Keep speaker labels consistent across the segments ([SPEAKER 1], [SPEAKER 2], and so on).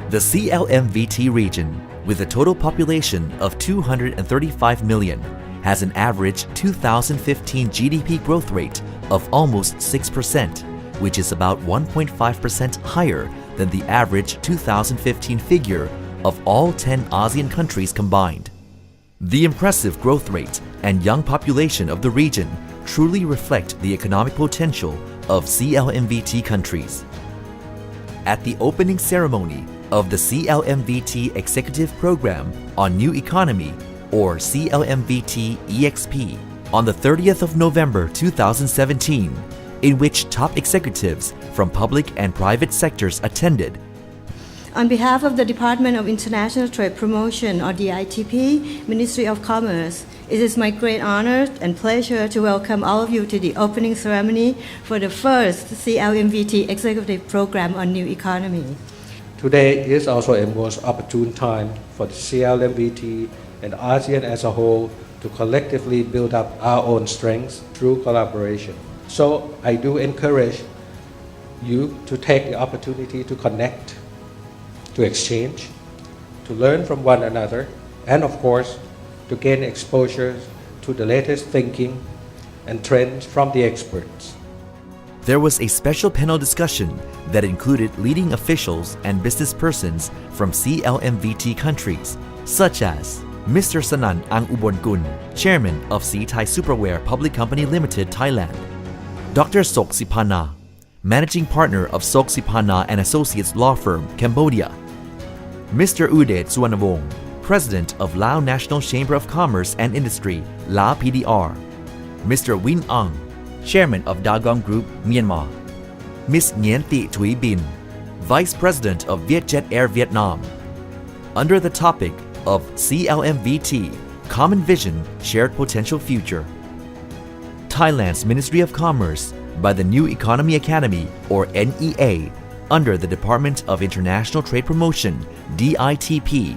[SPEAKER 1] The CLMVT region, with a total population of 235 million, has an average 2015 GDP growth rate of almost 6%, which is about 1.5% higher than the average 2015 figure of all 10 ASEAN countries combined. The impressive growth rate and young population of the region truly reflect the economic potential of CLMVT countries. At the opening ceremony of the CLMVT Executive Program on New Economy, or CLMVT-EXP, on the 30th of November 2017, in which top executives from public and private sectors attended.
[SPEAKER 2] On behalf of the Department of International Trade Promotion, or DITP, Ministry of Commerce, it is my great honor and pleasure to welcome all of you to the opening ceremony for the first CLMVT Executive Program on New Economy.
[SPEAKER 3] Today is also a most opportune time for the CLMVT and ASEAN as a whole to collectively build up our own strengths through collaboration. So I do encourage you to take the opportunity to connect, to exchange, to learn from one another, and of course, to gain exposure to the latest thinking and trends from the experts.
[SPEAKER 1] There was a special panel discussion that included leading officials and business persons from CLMVT countries, such as Mr. Sanan Angubongun, Chairman of C Thai Superware Public Company Limited, Thailand; Dr. Sok Sipana, Managing Partner of Sok Sipana and Associates Law Firm, Cambodia; Mr. Udet Suwanavong, President of Lao National Chamber of Commerce and Industry, La PDR; Mr. Win Ang, Chairman of Dagong Group, Myanmar; Ms. Nguyen Thi Thuy Bin, Vice President of Vietjet Air Vietnam. Under the topic of CLMVT, Common Vision, Shared Potential Future, Thailand's Ministry of Commerce, by the New Economy Academy, or NEA, under the Department of International Trade Promotion, DITP,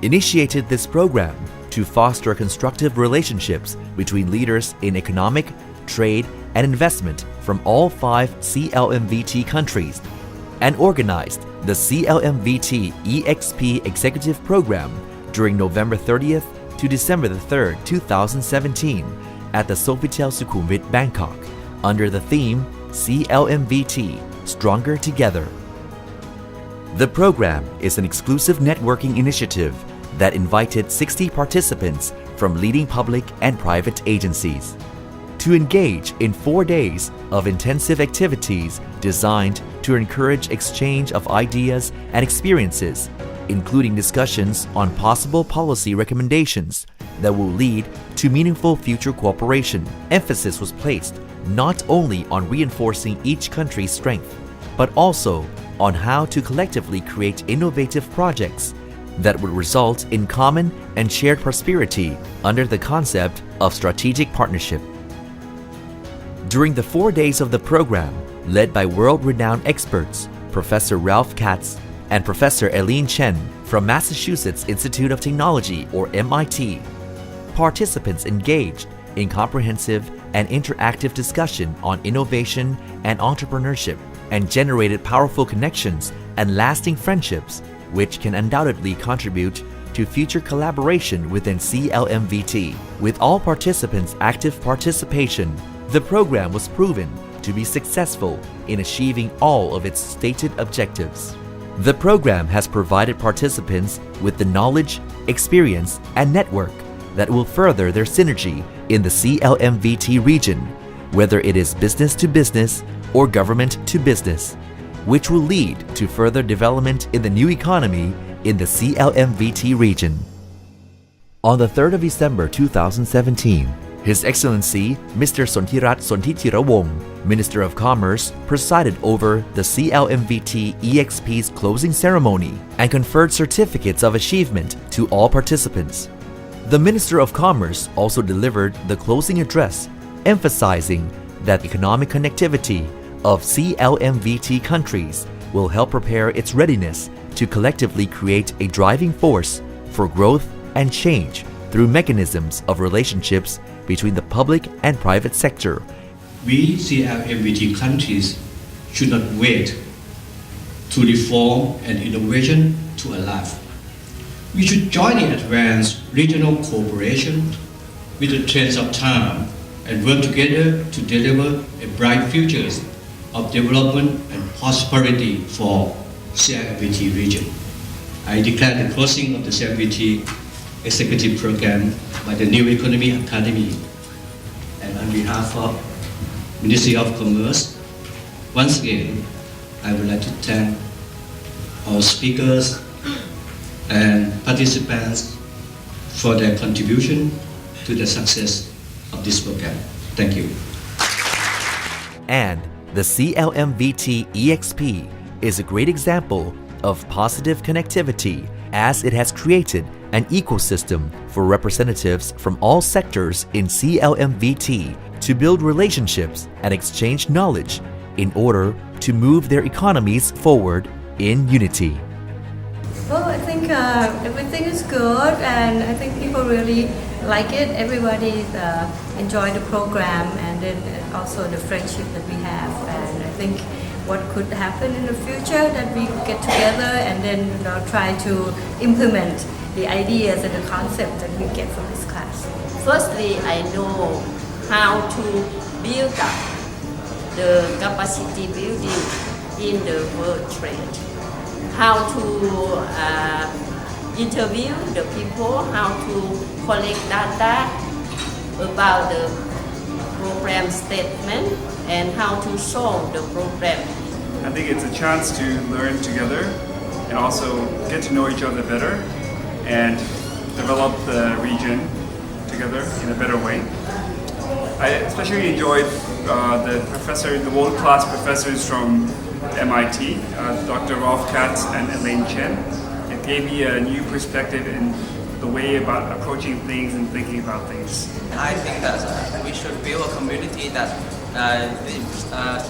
[SPEAKER 1] initiated this program to foster constructive relationships between leaders in economic, trade, and investment from all 5 CLMVT countries, and organized the CLMVT-EXP Executive Program during November 30th to December 3rd, 2017, at the Sofitel Sukhumvit, Bangkok, under the theme CLMVT Stronger Together. The program is an exclusive networking initiative that invited 60 participants from leading public and private agencies to engage in 4 days of intensive activities designed to encourage exchange of ideas and experiences, including discussions on possible policy recommendations that will lead to meaningful future cooperation. Emphasis was placed not only on reinforcing each country's strength, but also on how to collectively create innovative projects that would result in common and shared prosperity under the concept of strategic partnership. During the 4 days of the program, led by world-renowned experts, Professor Ralph Katz and Professor Eileen Chen from Massachusetts Institute of Technology, or MIT, participants engaged in comprehensive and interactive discussion on innovation and entrepreneurship, and generated powerful connections and lasting friendships, which can undoubtedly contribute to future collaboration within CLMVT. With all participants' active participation, the program was proven to be successful in achieving all of its stated objectives. The program has provided participants with the knowledge, experience, and network that will further their synergy in the CLMVT region, whether it is business to business or government to business, which will lead to further development in the new economy in the CLMVT region. On the 3rd of December 2017, His Excellency Mr. Sontirat Sontithiravorn, Minister of Commerce, presided over the CLMVT-EXP's closing ceremony and conferred certificates of achievement to all participants. The Minister of Commerce also delivered the closing address, emphasizing that economic connectivity of CLMVT countries will help prepare its readiness to collectively create a driving force for growth and change through mechanisms of relationships between the public and private sector.
[SPEAKER 4] We CLMVT countries should not wait to reform and innovation to alive. We should jointly advance regional cooperation with the trends of time and work together to deliver a bright future of development and prosperity for CLMVT region. I declare the closing of the CLMVT executive program by the New Economy Academy, and on behalf of Ministry of Commerce, once again, I would like to thank our speakers and participants for their contribution to the success of this program. Thank you.
[SPEAKER 1] And the CLMVT-EXP is a great example of positive connectivity as it has created an ecosystem for representatives from all sectors in CLMVT to build relationships and exchange knowledge in order to move their economies forward in unity.
[SPEAKER 2] Well, I think everything is good, and I think people really like it. Everybody enjoy the program, and then also the friendship that we have. And I think what could happen in the future that we get together and then try to implement the ideas and the concepts that we get from this class.
[SPEAKER 5] Firstly, I know how to build up the capacity building in the world trade, how to interview the people, how to collect data about the program statement and how to solve the program.
[SPEAKER 6] I think it's a chance to learn together and also get to know each other better and develop the region together in a better way. I especially enjoyed the world-class professors from MIT, Dr. Rolf Katz and Elaine Chen. It gave me a new perspective in the way about approaching things and thinking about things.
[SPEAKER 7] I think that we should build a community that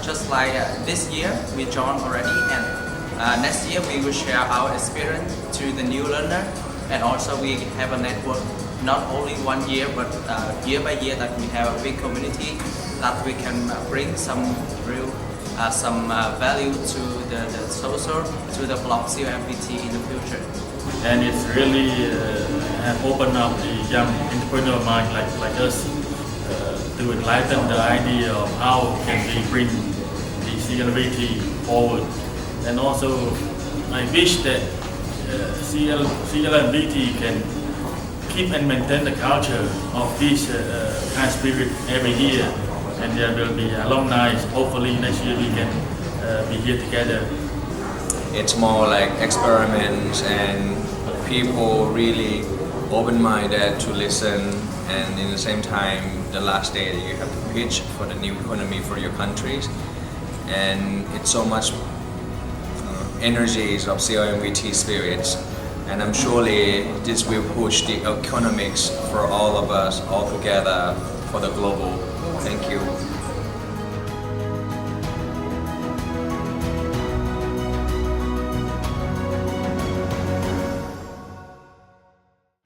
[SPEAKER 7] just like this year we joined already, and next year we will share our experience to the new learner, and also we have a network not only 1 year but year by year that we have a big community that we can bring some real value to the social, to the block CLMVT in the future.
[SPEAKER 8] And it's really have opened up the young entrepreneur mind like us to enlighten the idea of how can we bring the CLMVT forward. And also I wish that CLMVT can keep and maintain the culture of this kind spirit every year, and there will be alumni. Hopefully next year we can be here together.
[SPEAKER 9] It's more like experiments, and people really open-minded to listen, and in the same time the last day that you have to pitch for the new economy for your countries, and it's so much energies of CLMVT spirits, and I'm surely this will push the economics for all of us all together for the global. Thank you.